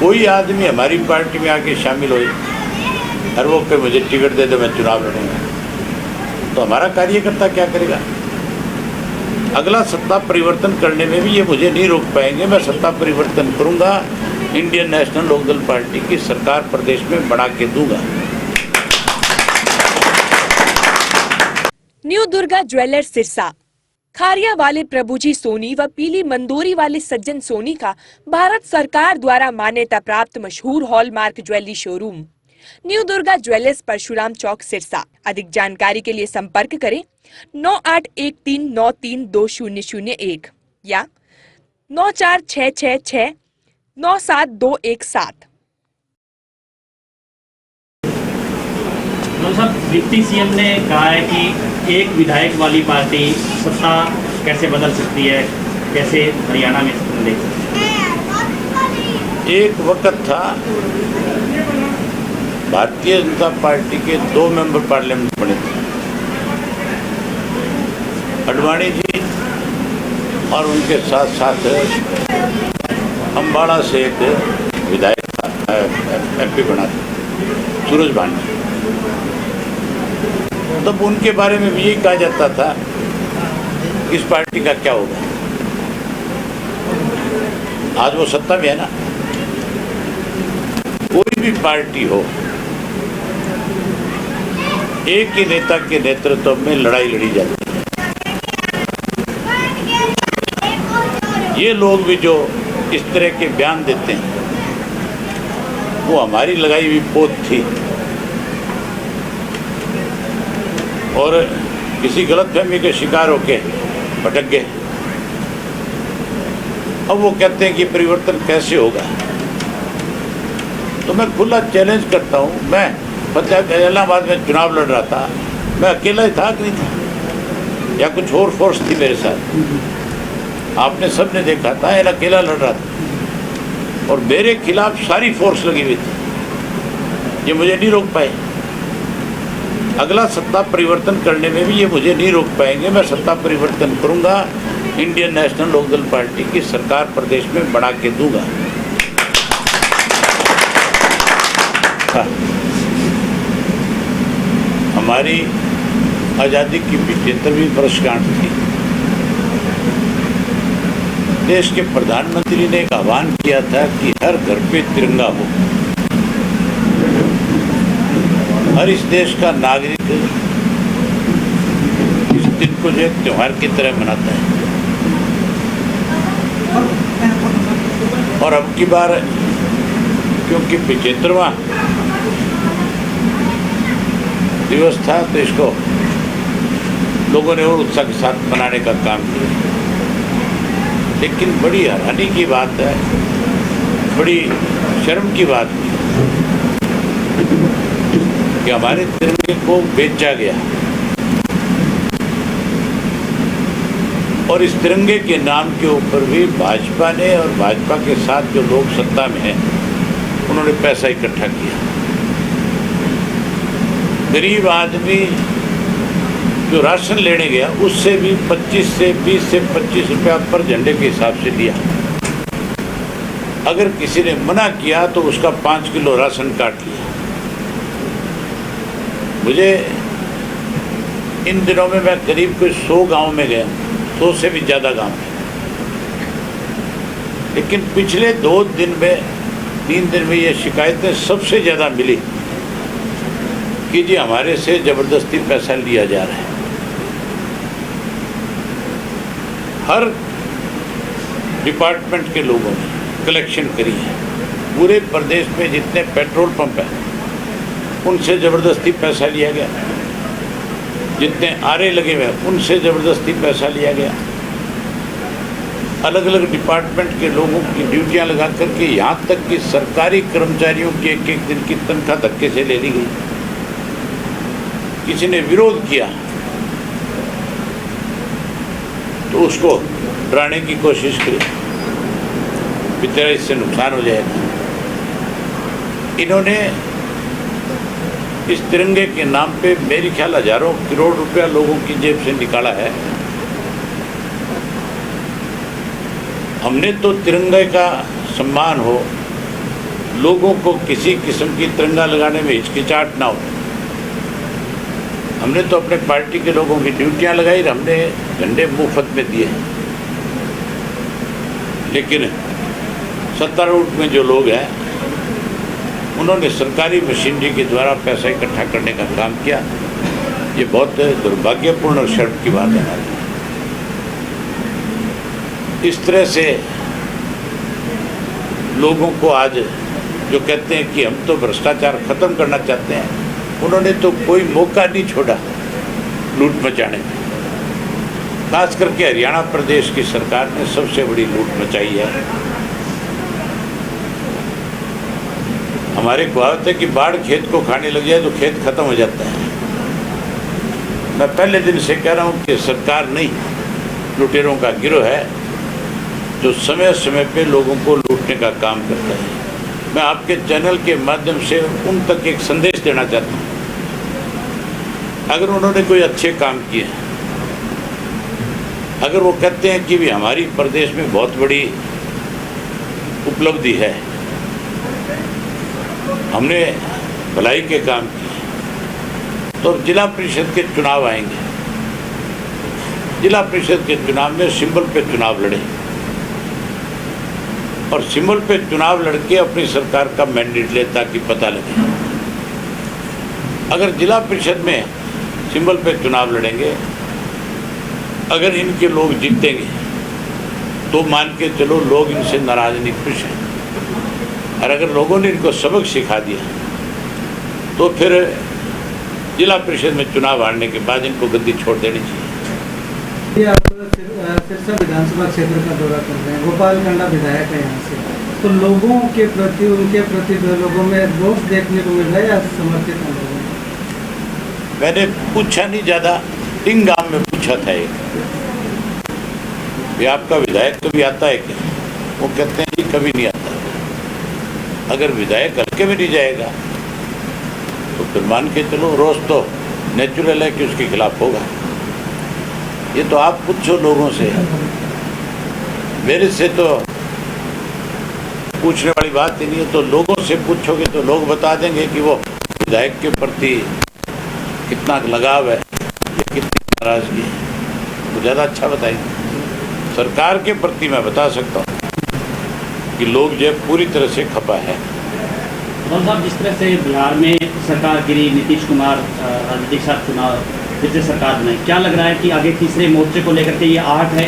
कोई आदमी हमारी पार्टी में आके शामिल हो हर वो पे मुझे टिकट दे दो मैं चुनाव लड़ूंगा, तो हमारा कार्यकर्ता क्या करेगा? अगला सत्ता परिवर्तन करने में भी ये मुझे नहीं रोक पाएंगे। मैं सत्ता परिवर्तन करूंगा, इंडियन नेशनल लोकदल पार्टी की सरकार प्रदेश में बना के दूंगा। न्यू दुर्गा ज्वेलर्स सिरसा, खारिया वाले प्रभुजी सोनी व पीली मंदोरी वाले सज्जन सोनी का भारत सरकार द्वारा मान्यता प्राप्त मशहूर hallmark jewellery showroom new Durga jewellers Parshuram Chowk Sirsa. अधिक जानकारी के लिए संपर्क करें 9813932001 या 9466697217। डिप्टी सीएम ने कहा है कि एक विधायक वाली पार्टी सत्ता कैसे बदल सकती है, कैसे हरियाणा में देख सकते हैं? एक वक्त था भारतीय जनता पार्टी के 2 मेंबर पार्लियामेंट बने थे, अडवाणी जी और उनके साथ साथ अम्बाड़ा से एक विधायक था, एमपी बना था, सूरज भांडी। तब उनके बारे में भी यही कहा जाता था इस पार्टी का क्या होगा। आज वो सत्ता में है ना। कोई भी पार्टी हो, एक ही नेता के नेतृत्व में लड़ाई लड़ी जाती है। ये लोग भी जो इस तरह के बयान देते हैं वो हमारी लगाई हुई पोत थी और किसी गलतफहमी के शिकार होके भटक गए। अब वो कहते हैं कि परिवर्तन कैसे होगा। तो मैं खुला चैलेंज करता हूँ। मैं इलाहाबाद में चुनाव लड़ रहा था, मैं अकेला ही था कि नहीं था, या कुछ और फोर्स थी मेरे साथ? आपने सबने देखा था, मैं अकेला लड़ रहा था और मेरे खिलाफ सारी फोर्स लगी हुई थी। ये मुझे नहीं रोक पाए। अगला सत्ता परिवर्तन करने में भी ये मुझे नहीं रोक पाएंगे। मैं सत्ता परिवर्तन करूंगा, इंडियन नेशनल लोकदल पार्टी की सरकार प्रदेश में बना के दूंगा। हमारी आज़ादी की 75वीं वर्षगांठ थी। देश के प्रधानमंत्री ने एक आह्वान किया था कि हर घर पे तिरंगा हो। हर इस देश का नागरिक इस दिन को जो एक त्योहार की तरह मनाता है। और अब की बार क्योंकि 75वां दिवस था तो इसको लोगों ने और उत्साह के साथ मनाने का काम किया। लेकिन बड़ी हैरानी की बात है, बड़ी शर्म की बात है कि हमारे तिरंगे को बेचा गया और इस तिरंगे के नाम के ऊपर भी भाजपा ने और भाजपा के साथ जो लोग सत्ता में हैं उन्होंने पैसा इकट्ठा किया। गरीब आदमी जो राशन लेने गया उससे भी 20 से 25 रुपया पर झंडे के हिसाब से लिया। अगर किसी ने मना किया तो उसका 5 किलो राशन काट लिया। मुझे इन दिनों में मैं करीब कोई 100 गांव में गया, 100 से भी ज़्यादा गांव में। लेकिन पिछले 2 दिन में 3 दिन में ये शिकायतें सबसे ज़्यादा मिली कि जी हमारे से ज़बरदस्ती पैसा लिया जा रहा है। हर डिपार्टमेंट के लोगों ने कलेक्शन करी है। पूरे प्रदेश में जितने पेट्रोल पंप हैं उनसे ज़बरदस्ती पैसा लिया गया। जितने आरे लगे हुए हैं उनसे ज़बरदस्ती पैसा लिया गया। अलग अलग डिपार्टमेंट के लोगों की ड्यूटियां लगा करके यहाँ तक कि सरकारी कर्मचारियों की एक दिन की तनख्वाह धक्के से ले ली गई। किसी ने विरोध किया तो उसको डराने की कोशिश करी कि तेरा इससे नुकसान हो जाएगा। इन्होंने इस तिरंगे के नाम पे मेरी ख्याल हजारों करोड़ रुपया लोगों की जेब से निकाला है। हमने तो तिरंगे का सम्मान हो, लोगों को किसी किस्म की तिरंगा लगाने में हिचकिचाहट ना हो। हमने तो अपने पार्टी के लोगों की ड्यूटियां लगाई, हमने झंडे मुफ्त में दिए, लेकिन सत्तारूढ़ में जो लोग हैं उन्होंने सरकारी मशीनरी के द्वारा पैसा इकट्ठा करने का काम किया। ये बहुत दुर्भाग्यपूर्ण और शर्म की बात है। इस तरह से लोगों को आज जो कहते हैं कि हम तो भ्रष्टाचार खत्म करना चाहते हैं, उन्होंने तो कोई मौका नहीं छोड़ा लूट मचाने में। खास करके हरियाणा प्रदेश की सरकार ने सबसे बड़ी लूट मचाई है। हमारी कहावत है कि बाढ़ खेत को खाने लग जाए तो खेत खत्म हो जाता है। मैं पहले दिन से कह रहा हूँ कि सरकार नहीं, लुटेरों का गिरोह है जो समय समय पे लोगों को लूटने का काम करता है। मैं आपके चैनल के माध्यम से उन तक एक संदेश देना चाहता हूँ, अगर उन्होंने कोई अच्छे काम किए, अगर वो कहते हैं कि भी हमारी प्रदेश में बहुत बड़ी उपलब्धि है, हमने भलाई के काम किए, तो जिला परिषद के चुनाव आएंगे। जिला परिषद के चुनाव में सिंबल पे चुनाव लड़े और सिंबल पे चुनाव लड़के अपनी सरकार का मैंडेट ले ताकि पता लगे। अगर जिला परिषद में सिंबल पे चुनाव लड़ेंगे, अगर इनके लोग जीतेंगे तो मान के चलो लोग इनसे नाराज नहीं, खुश हैं। और अगर लोगों ने इनको सबक सिखा दिया तो फिर जिला परिषद में चुनाव हारने के बाद इनको गद्दी छोड़ देनी चाहिए। ये आप सिरसा विधानसभा क्षेत्र का दौरा कर रहे हैं, गोपाल कांडा विधायक है यहाँ से, तो लोगों के प्रति, उनके प्रति लोगों में रोष देखने को मिल रहा है या समर्थित हैं लोगों में? मैंने पूछा नहीं, ज़्यादा टिंग गांव में पूछा था एक, ये आपका विधायक कभी आता है क्या? वो कहते हैं जी कभी नहीं आता। अगर विधायक हल्के में नहीं जाएगा तो फिर मान के चलो रोज तो नेचुरल है कि उसके खिलाफ होगा। ये तो आप पूछो लोगों से, मेरे से तो पूछने वाली बात ही नहीं है। तो लोगों से पूछोगे तो लोग बता देंगे कि वो विधायक के प्रति कितना लगाव है या कितनी नाराजगी है, तो ज़्यादा अच्छा बताएंगे। सरकार के प्रति मैं बता सकता हूँ कि लोग जो पूरी तरह से खपा है। और साहब, जिस तरह से बिहार में सरकार गिरी, नीतीश कुमार राजनीतिक साथ चुनाव फिर से सरकार में, क्या लग रहा है कि आगे तीसरे मोर्चे को लेकर के ये आहट है?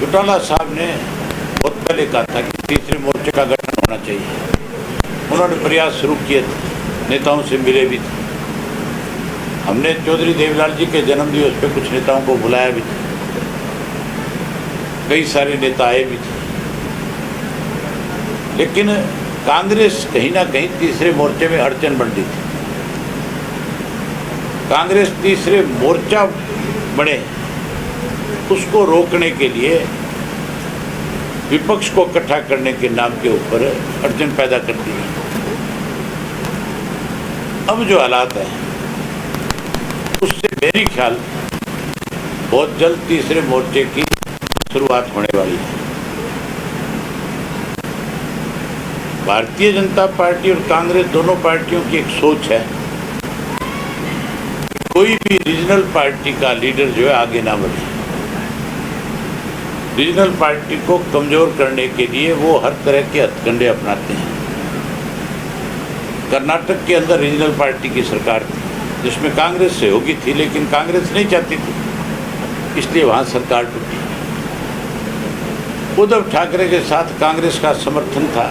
चौटाला साहब ने बहुत पहले कहा था कि तीसरे मोर्चे का गठन होना चाहिए। उन्होंने प्रयास शुरू किए थे, नेताओं से मिले भी थे। हमने चौधरी देवीलाल जी के जन्मदिवस पे कुछ नेताओं को बुलाया भी था, कई सारे नेता आए भी थे, लेकिन कांग्रेस कहीं ना कहीं तीसरे मोर्चे में अड़चन बन रही थी। कांग्रेस तीसरे मोर्चा बने, उसको रोकने के लिए विपक्ष को इकट्ठा करने के नाम के ऊपर अड़चन पैदा करती है। अब जो हालात है उससे मेरी ख्याल बहुत जल्द तीसरे मोर्चे की शुरुआत होने वाली है। भारतीय जनता पार्टी और कांग्रेस दोनों पार्टियों की एक सोच है, कोई भी रीजनल पार्टी का लीडर जो है आगे ना बढ़े। रीजनल पार्टी को कमजोर करने के लिए वो हर तरह के हथकंडे अपनाते हैं। कर्नाटक के अंदर रीजनल पार्टी की सरकार थी जिसमें कांग्रेस सहयोगी थी, लेकिन कांग्रेस नहीं चाहती थी, इसलिए वहाँ सरकार टूटी। उद्धव ठाकरे के साथ कांग्रेस का समर्थन था,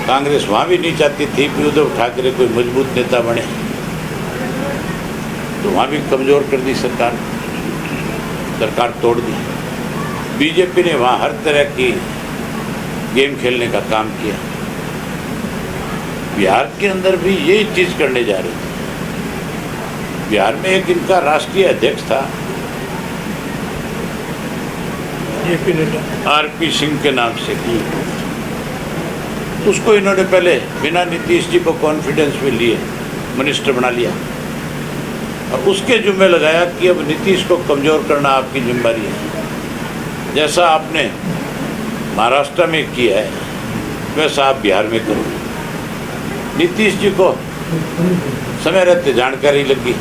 कांग्रेस वहाँ भी नहीं चाहती थी कि उद्धव ठाकरे कोई मजबूत नेता बने, तो वहाँ भी कमज़ोर कर दी सरकार तोड़ दी। बीजेपी ने वहाँ हर तरह की गेम खेलने का काम किया। बिहार के अंदर भी यही चीज़ करने जा रही थी। बिहार में एक इनका राष्ट्रीय अध्यक्ष था आरपी सिंह के नाम से, उसको इन्होंने पहले बिना नीतीश जी को कॉन्फिडेंस में लिए मिनिस्टर बना लिया और उसके जुम्मे लगाया कि अब नीतीश को कमज़ोर करना आपकी जिम्मेदारी है। जैसा आपने महाराष्ट्र में किया है वैसा आप बिहार में करो। नीतीश जी को समय रहते जानकारी लगी,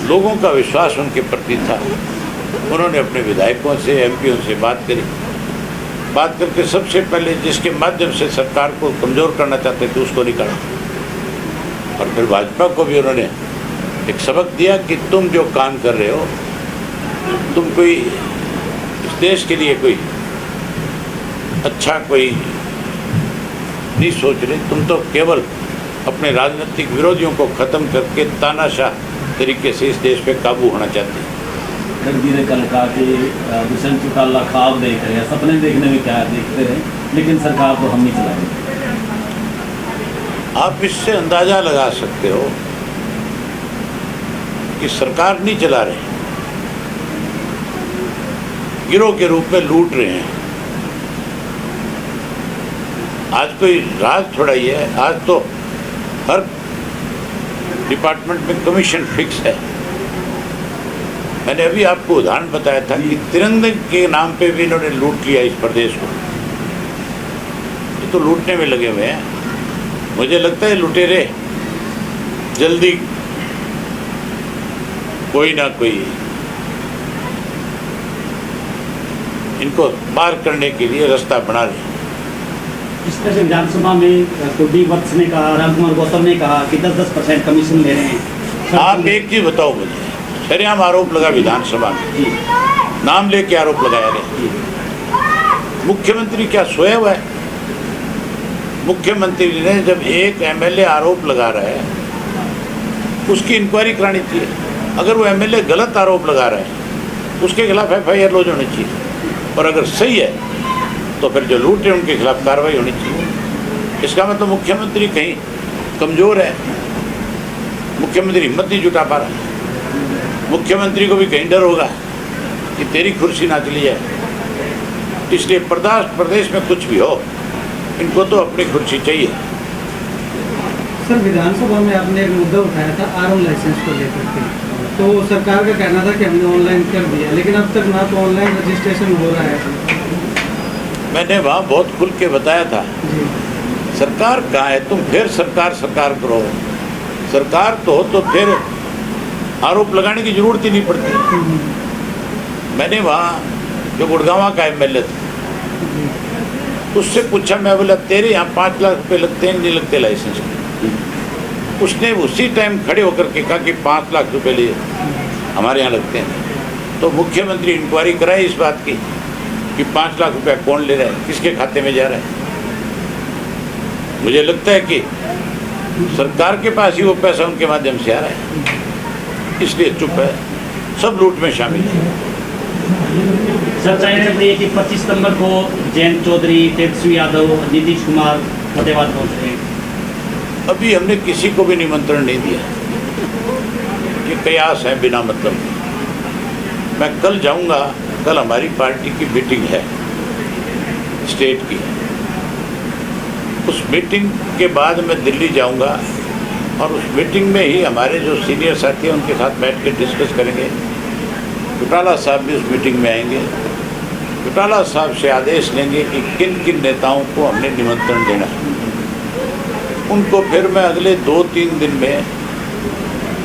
लोगों का विश्वास उनके प्रति था, उन्होंने अपने विधायकों से एमपीओं से बात करी। बात करके सबसे पहले जिसके माध्यम से सरकार को कमज़ोर करना चाहते थे उसको निकाला, और फिर भाजपा को भी उन्होंने एक सबक दिया कि तुम जो काम कर रहे हो, तुम कोई इस देश के लिए कोई अच्छा कोई नहीं सोच रहे, तुम तो केवल अपने राजनीतिक विरोधियों को ख़त्म करके तानाशाह तरीके से इस देश पे काबू होना चाहते हैं। खड़गी ने कल कहा कि दुष्यंत चौटाला ख्वाब देख रहे हैं, सपने देखने में क्या देखते हैं, लेकिन सरकार तो हम नहीं चलाएंगे। आप इससे अंदाज़ा लगा सकते हो कि सरकार नहीं चला रहे, गिरोह के रूप में लूट रहे हैं। आज कोई राज थोड़ा ही है, आज तो हर डिपार्टमेंट में कमीशन फिक्स है। मैंने अभी आपको उदाहरण बताया था कि तिरंगे के नाम पे भी इन्होंने लूट लिया इस प्रदेश को। ये तो लूटने में लगे हुए हैं। मुझे लगता है लुटेरे जल्दी कोई ना कोई इनको पार करने के लिए रास्ता बना रहे। इस तरह से विधानसभा में कुलदीप वत्स ने कहा, रामकुमार गौतम ने कहा कि 10-10% कमीशन ले रहे हैं। आप एक चीज बताओ मुझे, सरेआम आरोप लगा विधानसभा में, नाम लेके आरोप लगाया गया। मुख्यमंत्री क्या सोया हुआ है? मुख्यमंत्री ने जब एक एमएलए आरोप लगा रहा है उसकी इंक्वायरी करानी चाहिए। अगर वो एमएलए गलत आरोप लगा रहा है उसके खिलाफ एफआईआर लॉन्च होनी चाहिए, और अगर सही है तो फिर जो लूट है उनके खिलाफ कार्रवाई होनी चाहिए। इसका मतलब मुख्यमंत्री कहीं कमज़ोर है, मुख्यमंत्री हिम्मत नहीं जुटा पा रहा। मुख्यमंत्री को भी कहीं डर होगा कि तेरी कुर्सी ना चली जाए। इसलिए प्रदेश में कुछ भी हो, इनको तो अपनी कुर्सी चाहिए। सर, विधानसभा में आपने एक मुद्दा उठाया था आरएम लाइसेंस को लेकर के, तो सरकार का कहना था कि हमने ऑनलाइन कर दिया, लेकिन अब तक ना तो ऑनलाइन रजिस्ट्रेशन हो रहा है। मैंने वहाँ बहुत खुल के बताया था, सरकार कहाँ है? तुम फिर सरकार करो। सरकार तो हो तो फिर आरोप लगाने की जरूरत ही नहीं पड़ती। मैंने वहाँ जो गुड़गांव का एमएलए था उससे पूछा, मैं बोला तेरे यहाँ 5 लाख रुपये लगते हैं नहीं लगते लाइसेंस में? उसने उसी टाइम खड़े होकर के कहा कि 5 लाख रुपये लिए हमारे यहाँ लगते हैं। तो मुख्यमंत्री इंक्वायरी कराई इस बात की कि 5 लाख रुपया कौन ले रहा है, किसके खाते में जा रहा है। मुझे लगता है कि सरकार के पास ही वो पैसा उनके माध्यम से आ रहा है, इसलिए चुप है, सब लूट में शामिल है। चर्चाएं चल रही है कि 25 सितंबर को जयंत चौधरी, तेजस्वी यादव, नीतीश कुमार फतेहाबाद पहुंच रहे हैं। अभी हमने किसी को भी निमंत्रण नहीं दिया, ये कयास है बिना मतलब। मैं कल जाऊंगा, कल हमारी पार्टी की मीटिंग है स्टेट की। उस मीटिंग के बाद मैं दिल्ली जाऊंगा और उस मीटिंग में ही हमारे जो सीनियर साथी हैं उनके साथ बैठ के डिस्कस करेंगे। चौटाला साहब भी उस मीटिंग में आएंगे। चौटाला साहब से आदेश लेंगे कि किन किन नेताओं को हमने निमंत्रण देना है। उनको फिर मैं अगले 2-3 दिन में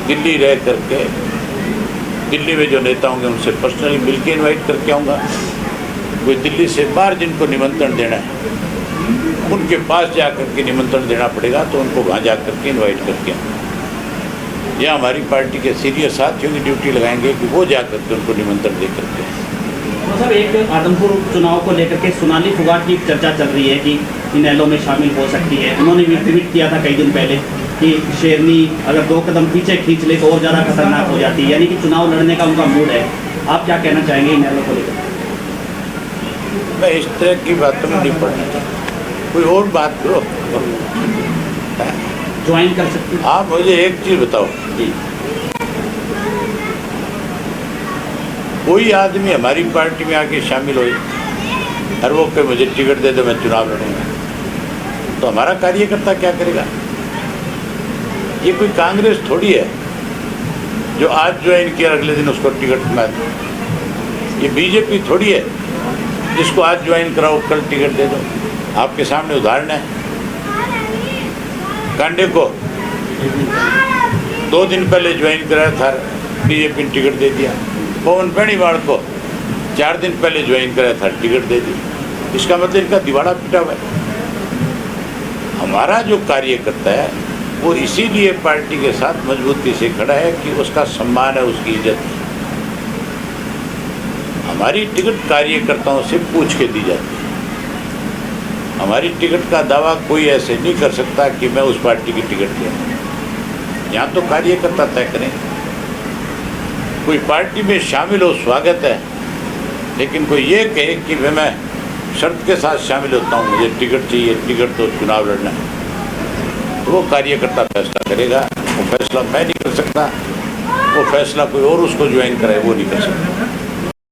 दिल्ली रह करके, दिल्ली में जो नेता होंगे उनसे पर्सनली मिलके इनवाइट करके आऊँगा। कोई दिल्ली से बाहर जिनको निमंत्रण देना है उनके पास जा कर के निमंत्रण देना पड़ेगा, तो उनको वहाँ जा कर के इन्वाइट करके आऊँगा। या हमारी पार्टी के सीनियर साथियों की ड्यूटी लगाएंगे कि वो जा कर के उनको निमंत्रण दे करके। मतलब एक आदमपुर चुनाव को लेकर के सोनाली फुगाट की चर्चा चल रही है कि इनेलो में शामिल हो सकती है। उन्होंने भी ट्वीट किया था कई दिन पहले कि शेरनी अगर 2 कदम पीछे खींच ले तो और ज़्यादा खतरनाक हो जाती है, यानी कि चुनाव लड़ने का उनका मूड है। आप क्या कहना चाहेंगे इनेलो को लेकर? मैं इस तरह की बातों में नहीं पढ़ना चाहता, कोई और बात करो। ज्वाइन कर सकते हैं आप मुझे एक चीज़ बताओ जी। कोई आदमी हमारी पार्टी में आके शामिल हो और वो कहे मुझे टिकट दे दो मैं चुनाव लड़ूंगा, तो हमारा कार्यकर्ता क्या करेगा? ये कोई कांग्रेस थोड़ी है जो आज ज्वाइन किया अगले दिन उसको टिकट मैं दूं। ये बीजेपी थोड़ी है जिसको आज ज्वाइन कराओ कल टिकट दे दो। आपके सामने उदाहरण है, कांडे को 2 दिन पहले ज्वाइन कराया था, बीजेपी ने टिकट दे दिया। पवन बेनीवाल को 4 दिन पहले ज्वाइन कराया था, टिकट दे दी। इसका मतलब इनका दिवाड़ा पिटा हुआ है। हमारा जो कार्यकर्ता है वो इसीलिए पार्टी के साथ मजबूती से खड़ा है कि उसका सम्मान है, उसकी इज्जत है। हमारी टिकट कार्यकर्ताओं से पूछ के दी जाती है। हमारी टिकट का दावा कोई ऐसे नहीं कर सकता कि मैं उस पार्टी की टिकट दिया। यहाँ तो कार्यकर्ता तय करें। कोई पार्टी में शामिल हो, स्वागत है, लेकिन कोई ये कहे कि मैं शर्त के साथ शामिल होता हूँ, मुझे टिकट चाहिए, टिकट तो चुनाव लड़ना है, तो वो कार्यकर्ता फैसला करेगा। वो फैसला मैं नहीं कर सकता, वो फैसला कोई और उसको ज्वाइन कराए वो नहीं कर सकता।